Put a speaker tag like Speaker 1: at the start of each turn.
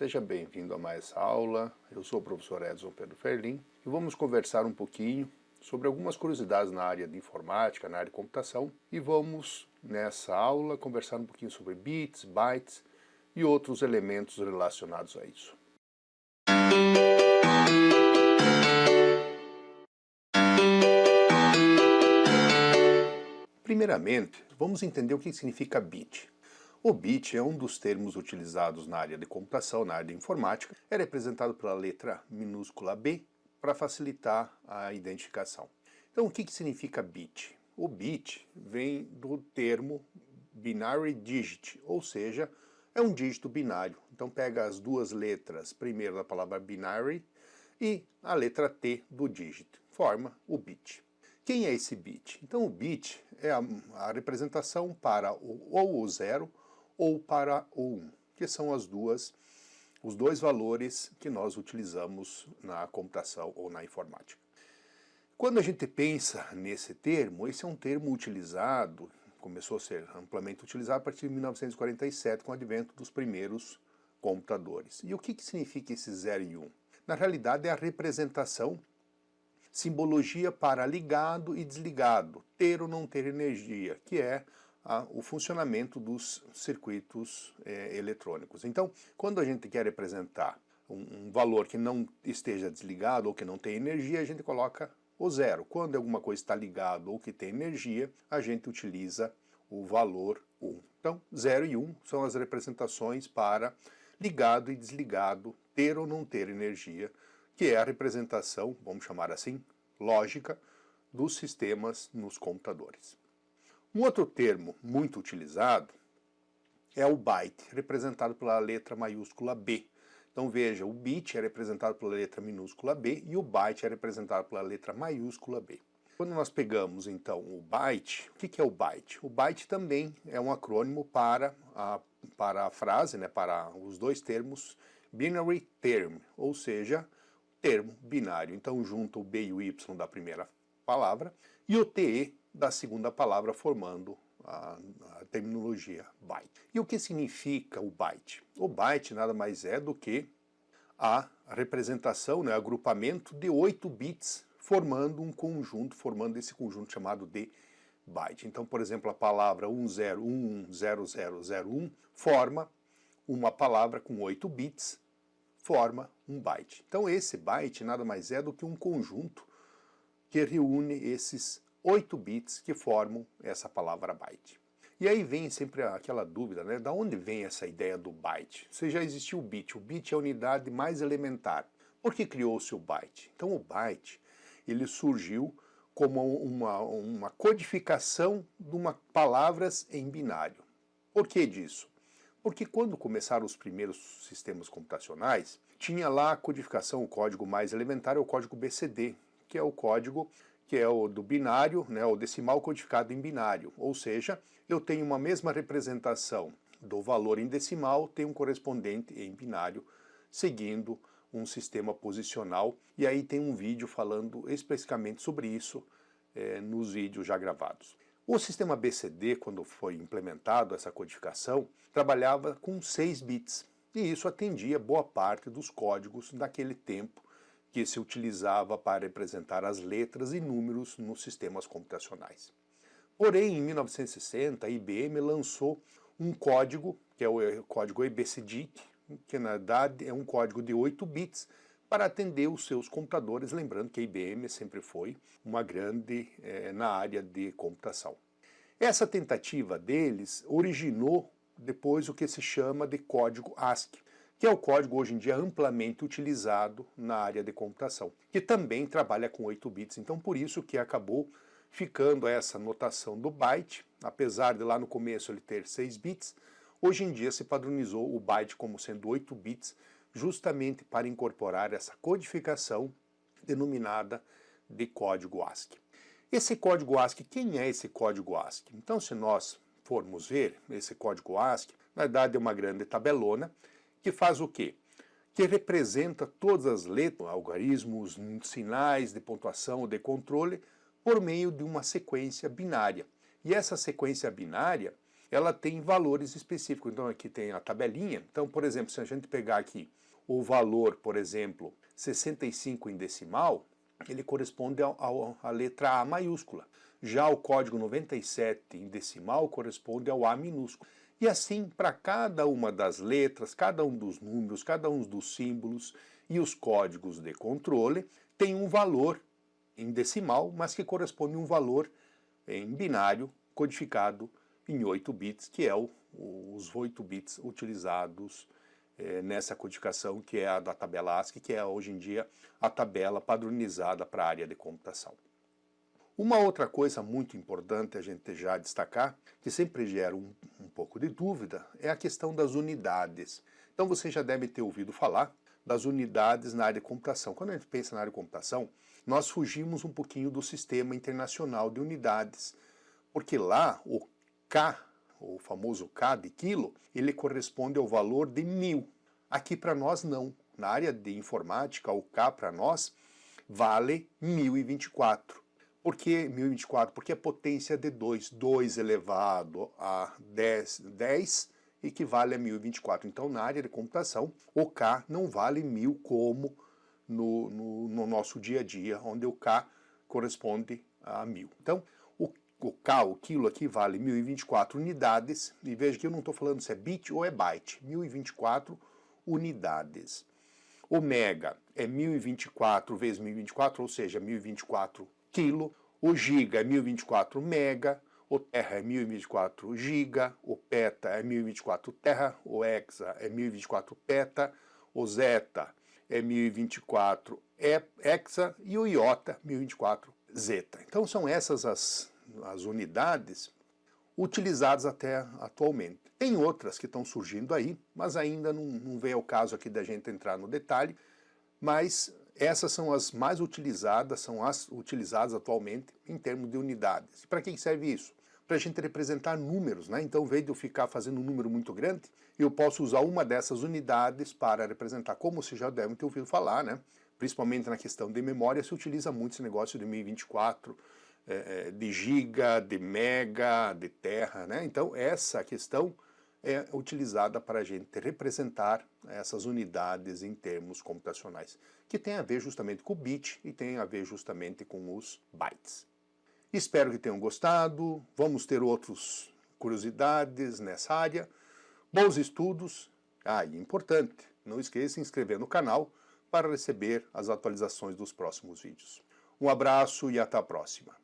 Speaker 1: Seja bem-vindo a mais essa aula. Eu sou o professor Edson Pedro Ferlin e vamos conversar um pouquinho sobre algumas curiosidades na área de informática, na área de computação, e vamos, nessa aula, conversar um pouquinho sobre bits, bytes e outros elementos relacionados a isso. Primeiramente, vamos entender o que significa bit. O bit é um dos termos utilizados na área de computação, na área de informática. É representado pela letra minúscula B para facilitar a identificação. Então, o que significa bit? O bit vem do termo binary digit, ou seja, é um dígito binário. Então, pega as duas letras primeiro da palavra binary e a letra T do dígito, forma o bit. Quem é esse bit? Então, o bit é a representação para ou o 0 ou para o 1, que são os dois valores que nós utilizamos na computação ou na informática. Quando a gente pensa nesse termo, esse é um termo utilizado, começou a ser amplamente utilizado a partir de 1947, com o advento dos primeiros computadores. E o que significa esse 0 e 1? Na realidade, é a representação, simbologia para ligado e desligado, ter ou não ter energia, que é o funcionamento dos circuitos eletrônicos. Então, quando a gente quer representar um valor que não esteja desligado ou que não tem energia, a gente coloca o 0. Quando alguma coisa está ligada ou que tem energia, a gente utiliza o valor 1. Então, 0 e 1 são as representações para ligado e desligado, ter ou não ter energia, que é a representação, vamos chamar assim, lógica, dos sistemas nos computadores. Um outro termo muito utilizado é o byte, representado pela letra maiúscula B. Então veja, o bit é representado pela letra minúscula B e o byte é representado pela letra maiúscula B. Quando nós pegamos então o byte, o que é o byte? O byte também é um acrônimo para a frase, para os dois termos binary term, ou seja, termo binário. Então junta o B e o Y da primeira palavra e o TE da segunda palavra, formando a terminologia byte. E o que significa o byte? O byte nada mais é do que a representação, agrupamento de 8 bits, formando um conjunto, formando esse conjunto chamado de byte. Então, por exemplo, a palavra 10110001 forma uma palavra com 8 bits, forma um byte. Então esse byte nada mais é do que um conjunto que reúne esses 8 bits que formam essa palavra byte. E aí vem sempre aquela dúvida, da onde vem essa ideia do byte? Se já existiu o bit é a unidade mais elementar. Por que criou-se o byte? Então o byte, ele surgiu como uma codificação de palavras em binário. Por que disso? Porque quando começaram os primeiros sistemas computacionais, tinha lá a codificação, o código mais elementar é o código BCD, que é o código que é o do binário, o decimal codificado em binário. Ou seja, eu tenho uma mesma representação do valor em decimal, tem um correspondente em binário, seguindo um sistema posicional. E aí tem um vídeo falando especificamente sobre isso nos vídeos já gravados. O sistema BCD, quando foi implementado essa codificação, trabalhava com 6 bits. E isso atendia boa parte dos códigos daquele tempo que se utilizava para representar as letras e números nos sistemas computacionais. Porém, em 1960, a IBM lançou um código, que é o código ABCDIC, que na verdade é um código de 8 bits, para atender os seus computadores, lembrando que a IBM sempre foi uma grande na área de computação. Essa tentativa deles originou depois o que se chama de código ASCII, que é o código hoje em dia amplamente utilizado na área de computação, que também trabalha com 8 bits. Então por isso que acabou ficando essa notação do byte, apesar de lá no começo ele ter 6 bits, hoje em dia se padronizou o byte como sendo 8 bits, justamente para incorporar essa codificação denominada de código ASCII. Esse código ASCII, quem é esse código ASCII? Então se nós formos ver esse código ASCII, na verdade é uma grande tabelona, que faz o quê? Que representa todas as letras, algarismos, sinais de pontuação ou de controle por meio de uma sequência binária. E essa sequência binária, ela tem valores específicos. Então aqui tem a tabelinha. Então, por exemplo, se a gente pegar aqui o valor, por exemplo, 65 em decimal, ele corresponde à letra A maiúscula. Já o código 97 em decimal corresponde ao A minúsculo. E assim, para cada uma das letras, cada um dos números, cada um dos símbolos e os códigos de controle, tem um valor em decimal, mas que corresponde a um valor em binário codificado em 8 bits, que é os 8 bits utilizados nessa codificação, que é a da tabela ASCII, que é hoje em dia a tabela padronizada para a área de computação. Uma outra coisa muito importante a gente já destacar, que sempre gera um pouco de dúvida, é a questão das unidades. Então você já deve ter ouvido falar das unidades na área de computação. Quando a gente pensa na área de computação, nós fugimos um pouquinho do sistema internacional de unidades, porque lá o K, o famoso K de quilo, ele corresponde ao valor de 1000. Aqui para nós não. Na área de informática, o K para nós vale 1024. Por que 1024? Porque é potência de 2. 2 elevado a 10 equivale a 1024. Então, na área de computação, o K não vale 1000 como no nosso dia a dia, onde o K corresponde a 1000. Então, o K, o quilo aqui, vale 1024 unidades. E veja que eu não estou falando se é bit ou é byte. 1024 unidades. O mega é 1024 vezes 1024, ou seja, 1024 quilo. O giga é 1024 mega. O terra é 1024 giga. O peta é 1024 terra. O hexa é 1024 peta. O zeta é 1024 hexa. E o iota, 1024 zeta. Então são essas as unidades utilizadas até atualmente. Tem outras que estão surgindo aí, mas ainda não vem ao caso aqui da gente entrar no detalhe, mas essas são as mais utilizadas, são as utilizadas atualmente em termos de unidades. Para que serve isso? Para a gente representar números, né? Então, ao invés de eu ficar fazendo um número muito grande, eu posso usar uma dessas unidades para representar, como vocês já devem ter ouvido falar, né? Principalmente na questão de memória, se utiliza muito esse negócio de 1024, de giga, de mega, de terra, né? Então essa questão é utilizada para a gente representar essas unidades em termos computacionais, que tem a ver justamente com o bit e tem a ver justamente com os bytes. Espero que tenham gostado, vamos ter outras curiosidades nessa área. Bons estudos! E importante, não esqueça de se inscrever no canal para receber as atualizações dos próximos vídeos. Um abraço e até a próxima!